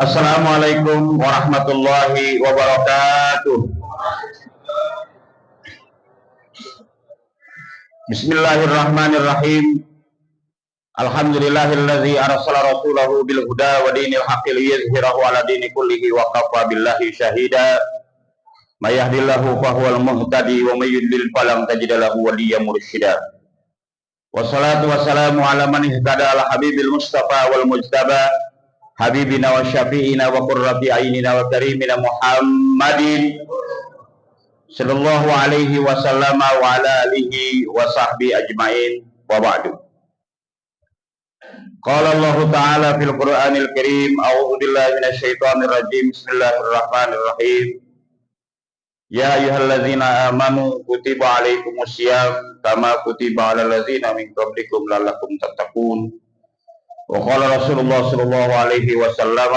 Assalamualaikum warahmatullahi wabarakatuh. Bismillahirrahmanirrahim. Alhamdulillahilladzi arsala rasulahu bil huda wa dinil haqqi liyuzhirahu ala dini kullihi wa kafa billahi syahida. May yahdihillahu fahuwal muhtadi wa may yudlil falam tajid lahu waliyyan mursyida. Wassalatu wassalamu ala man ihtada ala habibil mustafa wal mujtaba habibina wa syafi'ina wa qurrati ainina wa karimina Muhammadin sallallahu alaihi wasallam wa ala alihi wa sahbihi ajmain wa ba'du. Qala Allah Ta'ala fil Qur'anil Karim, a'udzu billahi minasy syaithanir rajim. Bismillahirrahmanirrahim. Ya ayyuhalladzina amanu kutiba alaikumusiyam kama kutiba alal ladzina min qablikum la'allakum tattaqun. Wa qala Rasulullah sallallahu alaihi wasallam,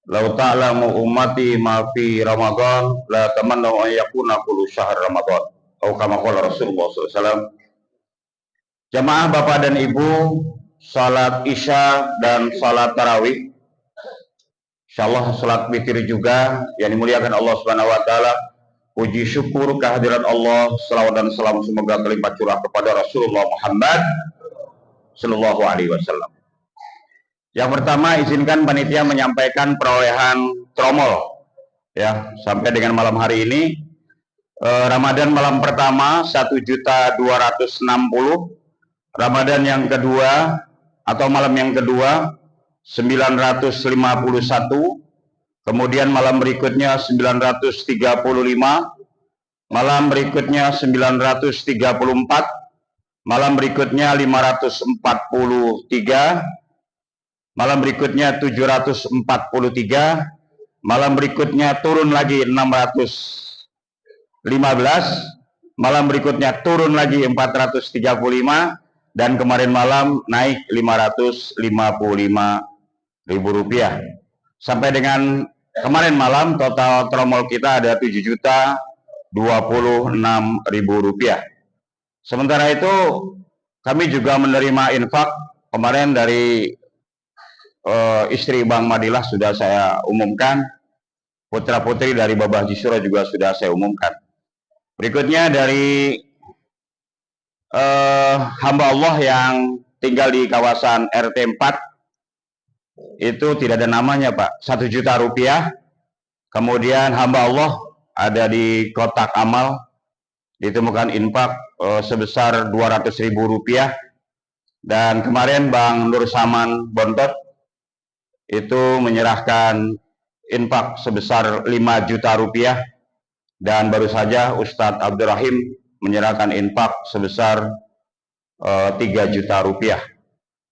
"Law ta'lamu ummati ma fi Ramadan la tamannaw an yakuna kullu syahr Ramadan." Atau kama qala Rasulullah sallallahu alaihi wasallam. Jamaah Bapak dan Ibu, salat Isya dan salat tarawih, insyaallah salat witir juga yang dimuliakan Allah Subhanahu wa taala. Puji syukur kehadiran Allah, selawat dan salam semoga berlimpah curah kepada Rasulullah Muhammad sallallahu alaihi wasallam. Yang pertama, izinkan panitia menyampaikan perolehan tromol ya sampai dengan malam hari ini. Ramadan malam pertama 1.260.000, Ramadan yang kedua atau malam yang kedua 951, kemudian malam berikutnya 935, malam berikutnya 934, malam berikutnya 543, malam berikutnya 743, malam berikutnya turun lagi 615, malam berikutnya turun lagi 435, dan kemarin malam naik 555.000 rupiah. Sampai dengan kemarin malam total tromol kita ada 7.026.000 rupiah. Sementara itu kami juga menerima infak kemarin dari istri Bang Madilah sudah saya umumkan, putra putri dari Babah Jisuro juga sudah saya umumkan. Berikutnya dari hamba Allah yang tinggal di kawasan RT 4, itu tidak ada namanya Pak, 1 juta rupiah. Kemudian hamba Allah ada di kotak amal, ditemukan infak sebesar 200.000 rupiah. Dan kemarin Bang Nur Saman Bontot itu menyerahkan infak sebesar 5 juta rupiah. Dan baru saja Ustadz Abdurrahim menyerahkan infak sebesar 3 juta rupiah.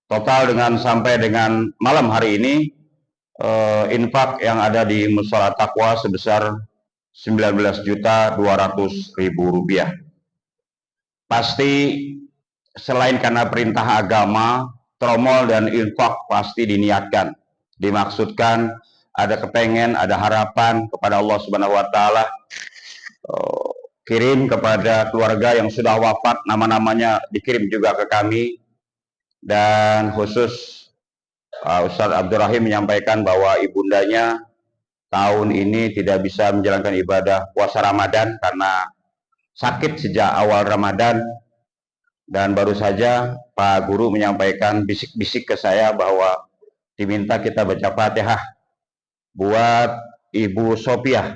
Total dengan sampai dengan malam hari ini infak yang ada di Mushola Taqwa sebesar 19.200.000 rupiah. Pasti selain karena perintah agama, tromol dan infak pasti diniatkan, dimaksudkan ada kepengen, ada harapan kepada Allah Subhanahu wa taala. Kirim kepada keluarga yang sudah wafat, nama-namanya dikirim juga ke kami. Dan khusus Ustadz Abdurrahim menyampaikan bahwa ibundanya tahun ini tidak bisa menjalankan ibadah puasa Ramadan karena sakit sejak awal Ramadan. Dan baru saja Pak Guru menyampaikan bisik-bisik ke saya bahwa diminta kita baca Fatihah buat Ibu Sopina,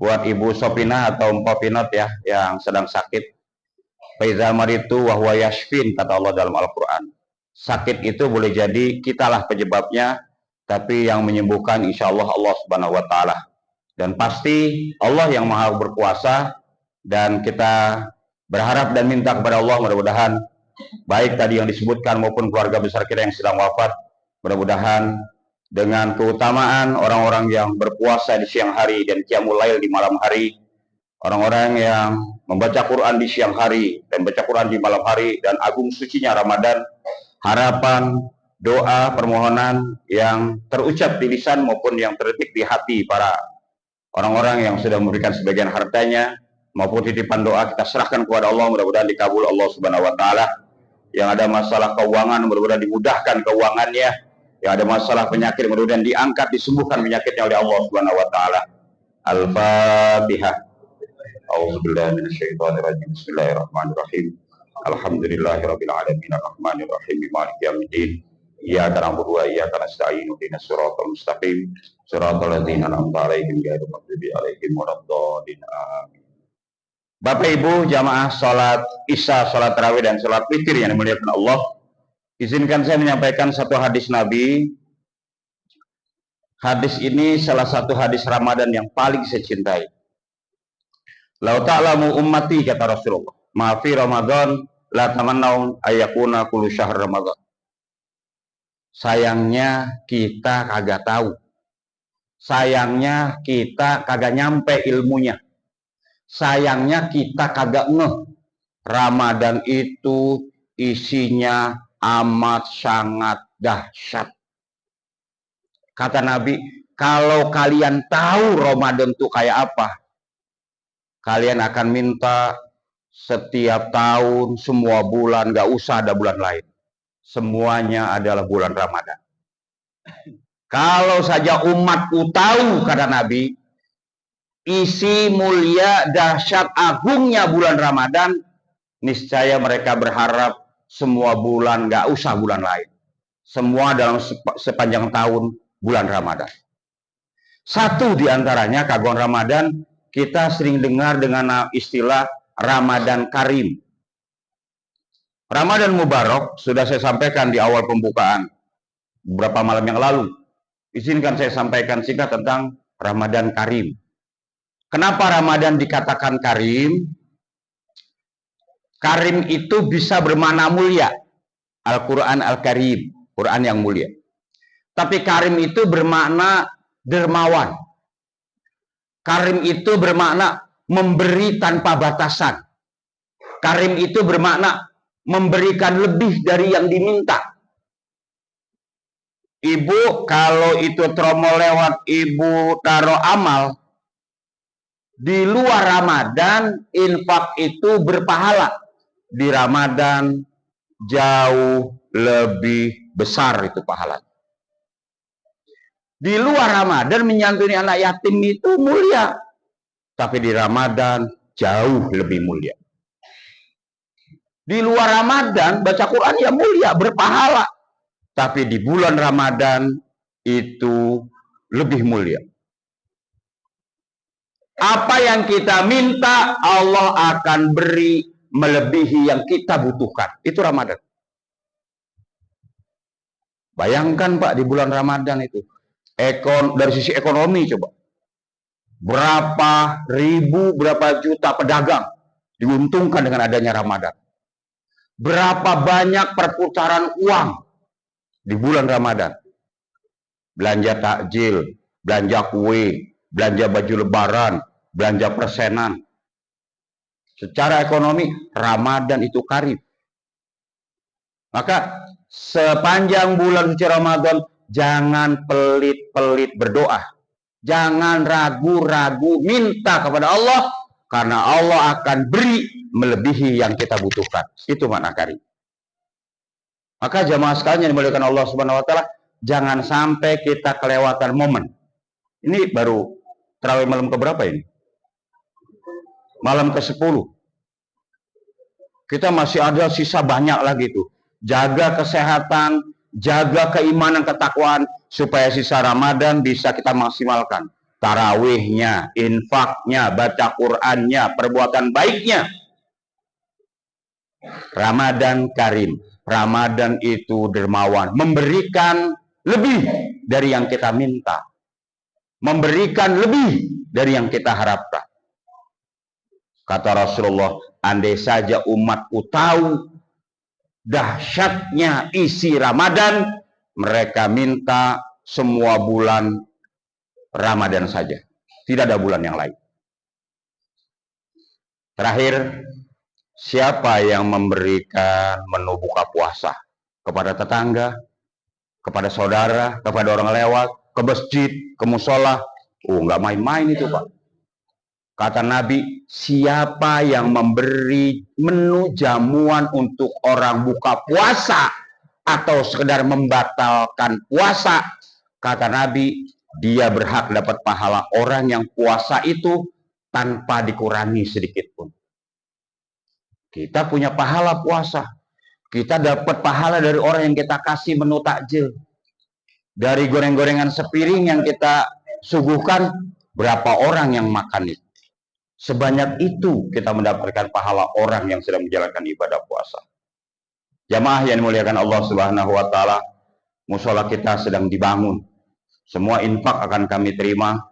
buat Ibu Sopina atau Mpok Pinot ya, yang sedang sakit. Faiza maritu wa huwa yashfin, kata Allah dalam Al-Quran. Sakit itu boleh jadi kitalah penyebabnya, tapi yang menyembuhkan insya Allah Allah Subhanahu wa taala. Dan pasti Allah yang Maha berkuasa, dan kita berharap dan minta kepada Allah mudah-mudahan baik tadi yang disebutkan maupun keluarga besar kita yang sedang wafat, mudah-mudahan dengan keutamaan orang-orang yang berpuasa di siang hari dan qiyamul lail di malam hari, Orang-orang yang membaca Quran di siang hari dan baca Quran di malam hari dan agung sucinya Ramadan, harapan, doa, permohonan yang terucap di lisan maupun yang terdetik di hati para orang-orang yang sudah memberikan sebagian hartanya maupun titipan doa kita serahkan kepada Allah, mudah-mudahan dikabul Allah Subhanahu wa taala. Yang ada masalah keuangan, mudah-mudahan dimudahkan keuangannya. Yang ada masalah penyakit, mudah-mudahan diangkat, disembuhkan penyakitnya oleh Allah Subhanahu wa taala. Al-Fatihah. A'udzubillahi minasyaitonirrajim. Bismillahirrahmanirrahim. Alhamdulillahirabbil alamin arrahmanir rahim maliki yaumiddin. Iyyaka na'budu wa iyyaka nasta'in ihdinas siratal mustaqim siratal ladzina an'amta 'alaihim ghairil maghdubi 'alaihim waladdallin. Amin. Bapak Ibu jamaah salat Isya, salat tarawih dan salat witir yang dimuliakan Allah, izinkan saya menyampaikan satu hadis Nabi. Hadis ini salah satu hadis Ramadan yang paling saya cintai. Lau ta'lamu ummati, kata Rasulullah, ma fi Ramadan la tamannau ayakuna kullu syahr Ramadan. Sayangnya kita kagak tahu. Sayangnya kita kagak nyampe ilmunya. Sayangnya kita kagak ngeh. Ramadan itu isinya amat sangat dahsyat. Kata Nabi, kalau kalian tahu Ramadan itu kayak apa, kalian akan minta setiap tahun, semua bulan, gak usah ada bulan lain. Semuanya adalah bulan Ramadan. Kalau saja umatku tahu, kata Nabi, isi mulia, dahsyat, agungnya bulan Ramadan, niscaya mereka berharap semua bulan, gak usah bulan lain. Semua dalam sepanjang tahun bulan Ramadan. Satu diantaranya, keagungan Ramadan, kita sering dengar dengan istilah Ramadan Karim. Ramadan Mubarak sudah saya sampaikan di awal pembukaan beberapa malam yang lalu. Izinkan saya sampaikan singkat tentang Ramadan Karim. Kenapa Ramadan dikatakan Karim? Karim itu bisa bermakna mulia. Al-Quran Al-Karim, Quran yang mulia. Tapi Karim itu bermakna dermawan. Karim itu bermakna memberi tanpa batasan. Karim itu bermakna memberikan lebih dari yang diminta. Ibu, kalau itu tromol lewat, ibu taruh amal, di luar Ramadan, infak itu berpahala. Di Ramadan, jauh lebih besar itu pahalanya. Di luar Ramadan menyantuni anak yatim itu mulia, tapi di Ramadan jauh lebih mulia. Di luar Ramadan baca Quran ya mulia, berpahala, tapi di bulan Ramadan itu lebih mulia. Apa yang kita minta Allah akan beri melebihi yang kita butuhkan. Itu Ramadan. Bayangkan Pak, di bulan Ramadan itu dari sisi ekonomi coba, berapa ribu, berapa juta pedagang diuntungkan dengan adanya Ramadan. Berapa banyak perputaran uang di bulan Ramadan. Belanja takjil, belanja kue, belanja baju lebaran, belanja persenan. Secara ekonomi Ramadan itu karim. Maka sepanjang bulan suci Ramadan jangan pelit-pelit berdoa. Jangan ragu-ragu minta kepada Allah, karena Allah akan beri melebihi yang kita butuhkan. Itu makna karim. Maka jamaah sekalian yang dimuliakan Allah Subhanahu wa taala, jangan sampai kita kelewatan momen. Ini baru tarawih malam keberapa ini? Malam ke-10. Kita masih ada sisa banyak lagi tuh. Jaga kesehatan, jaga keimanan, ketakwaan, supaya sisa Ramadan bisa kita maksimalkan. Tarawihnya, infaknya, baca Qur'annya, perbuatan baiknya. Ramadan Karim. Ramadan itu dermawan, memberikan lebih dari yang kita minta, memberikan lebih dari yang kita harapkan. Kata Rasulullah, andai saja umatku tahu dahsyatnya isi Ramadan, mereka minta semua bulan Ramadan saja, tidak ada bulan yang lain. Terakhir, siapa yang memberikan menu buka puasa kepada tetangga, kepada saudara, kepada orang lewat, ke masjid, ke musola? Nggak main-main itu, Pak. Kata Nabi, siapa yang memberi menu jamuan untuk orang buka puasa atau sekedar membatalkan puasa, kata Nabi, dia berhak dapat pahala orang yang puasa itu tanpa dikurangi sedikit pun. Kita punya pahala puasa. Kita dapat pahala dari orang yang kita kasih menu takjil. Dari goreng-gorengan sepiring yang kita suguhkan, berapa orang yang makan itu? Sebanyak itu kita mendapatkan pahala orang yang sedang menjalankan ibadah puasa. Jamaah yang dimuliakan Allah Subhanahu wa taala, musola kita sedang dibangun. Semua infak akan kami terima.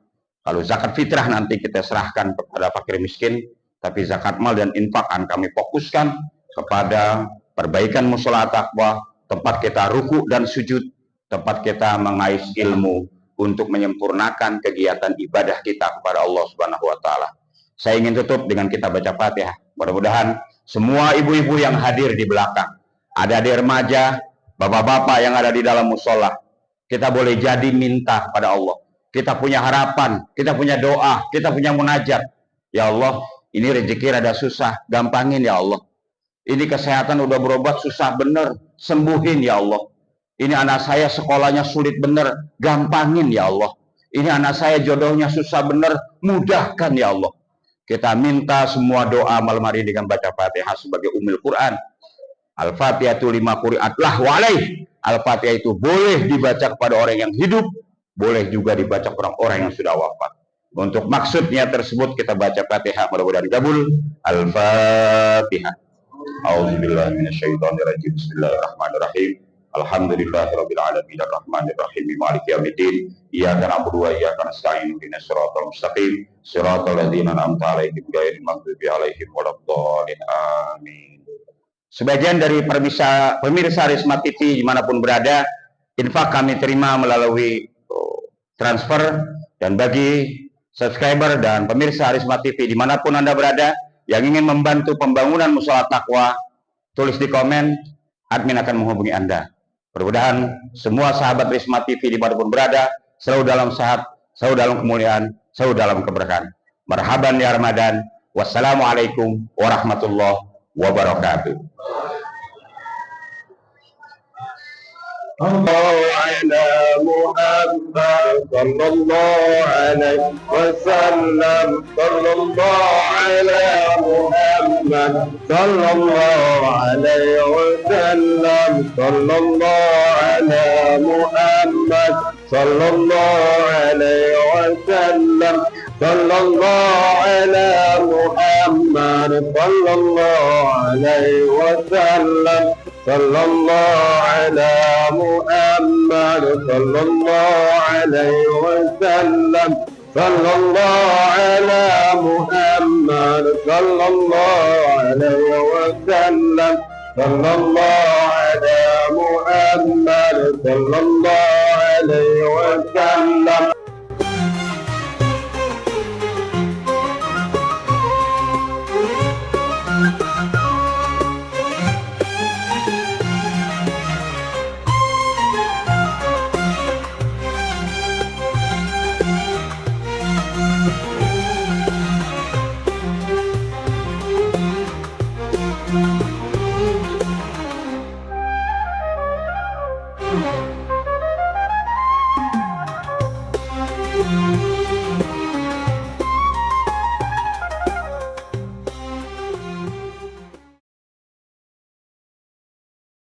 Kalau zakat fitrah nanti kita serahkan kepada fakir miskin, tapi zakat mal dan infak akan kami fokuskan kepada perbaikan musola taqwa, tempat kita ruku dan sujud, tempat kita mengais ilmu untuk menyempurnakan kegiatan ibadah kita kepada Allah Subhanahu wa taala. Saya ingin tutup dengan kita baca Fatihah. Mudah-mudahan semua ibu-ibu yang hadir di belakang, ada di remaja, bapak-bapak yang ada di dalam musola, kita boleh jadi minta kepada Allah. Kita punya harapan, kita punya doa, kita punya munajat. Ya Allah, ini rezeki rada susah, gampangin ya Allah. Ini kesehatan udah berobat susah bener, sembuhin ya Allah. Ini anak saya sekolahnya sulit bener, gampangin ya Allah. Ini anak saya jodohnya susah bener, mudahkan ya Allah. Kita minta semua doa malam hari dengan baca Fatihah sebagai Ummul Quran. Al-Fatihah itu 5 qiraat lahu alaih. Al-Fatihah itu boleh dibaca kepada orang yang hidup, boleh juga dibaca kepada orang yang sudah wafat. Untuk maksudnya tersebut kita baca Fatihah, mudah-mudahan kabul. Al-Fatihah. A'udzubillahi minasyaitonirrajim. Bismillahirrahmanirrahim. Alhamdulillahirabbil alamin arrahmanir rahim maliki yaumiddin iyyaka na'budu wa iyyaka nasta'in ihdinas siratal mustaqim siratal ladzina an'amta 'alaihim ghairil maghdubi 'alaihim waladdallin amin. Sebagian dari pemirsa Risma TV dimanapun berada, infak kami terima melalui transfer, dan bagi subscriber dan pemirsa Risma TV dimanapun Anda berada yang ingin membantu pembangunan musola taqwa, tulis di komen, admin akan menghubungi Anda. Mudah-mudahan semua sahabat Risma TV dimanapun berada selalu dalam sehat, selalu dalam kemuliaan, selalu dalam keberkahan. Marhaban ya Ramadan. Wassalamualaikum warahmatullahi wabarakatuh. الله على محمد صلى الله عليه وسلم صلى الله على محمد صلى الله عليه وسلم صلى الله على محمد صلى الله عليه وسلم صلى الله على محمد صلى الله عليه وسلم صلى الله على محمد صلى الله عليه وسلم صلى الله على محمد صلى الله عليه وسلم صلى الله على محمد صلى الله عليه وسلم. Thank you.